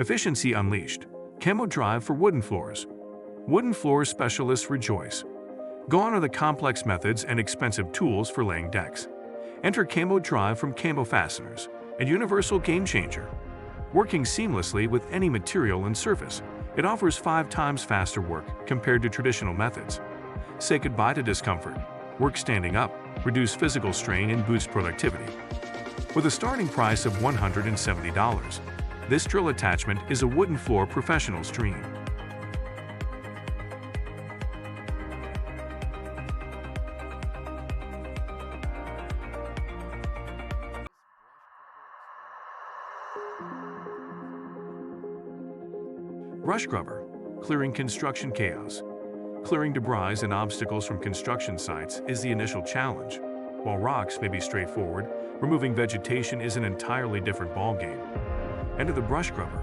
Efficiency unleashed. Camo Drive for wooden floors. Wooden floor specialists rejoice. Gone are the complex methods and expensive tools for laying decks. Enter Camo Drive from Camo Fasteners, a universal game changer. Working seamlessly with any material and surface, it offers 5 times faster work compared to traditional methods. Say goodbye to discomfort. Work standing up, reduce physical strain and boost productivity. With a starting price of $170, this drill attachment is a wooden floor professional's dream. Brush Grubber, clearing construction chaos. Clearing debris and obstacles from construction sites is the initial challenge. While rocks may be straightforward, removing vegetation is an entirely different ballgame. Enter the Brush Grubber,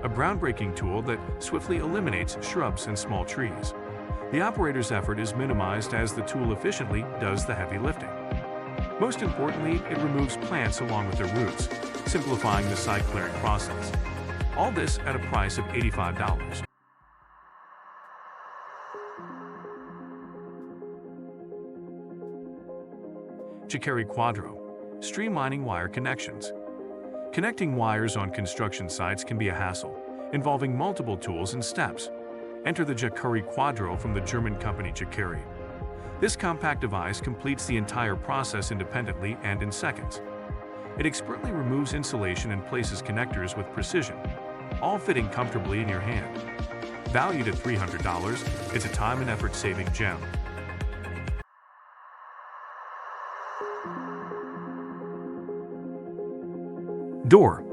a groundbreaking tool that swiftly eliminates shrubs and small trees. The operator's effort is minimized as the tool efficiently does the heavy lifting. Most importantly, it removes plants along with their roots, simplifying the site clearing process. All this at a price of $85. Jakari Quadro, streamlining wire connections. Connecting wires on construction sites can be a hassle, involving multiple tools and steps. Enter the Jakari Quadro from the German company Jakari. This compact device completes the entire process independently and in seconds. It expertly removes insulation and places connectors with precision, all fitting comfortably in your hand. Valued at $300, it's a time and effort-saving gem. Doer,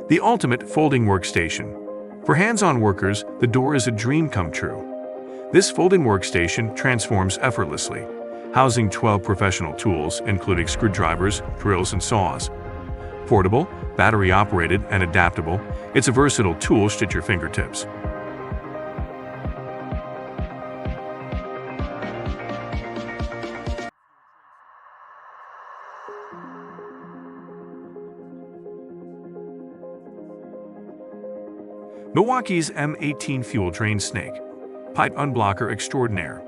the ultimate folding workstation. For hands-on workers, the Doer is a dream come true. This folding workstation transforms effortlessly, housing 12 professional tools, including screwdrivers, drills, and saws. Portable, battery-operated, and adaptable, it's a versatile toolshed at your fingertips. Milwaukee's M18 Fuel Drain Snake, pipe unblocker extraordinaire.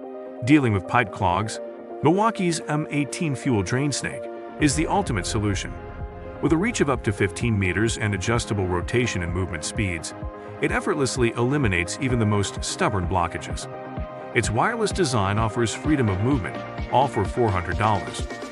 Dealing with pipe clogs, Milwaukee's M18 Fuel Drain Snake is the ultimate solution. With a reach of up to 15 meters and adjustable rotation and movement speeds, it effortlessly eliminates even the most stubborn blockages. Its wireless design offers freedom of movement, all for $400.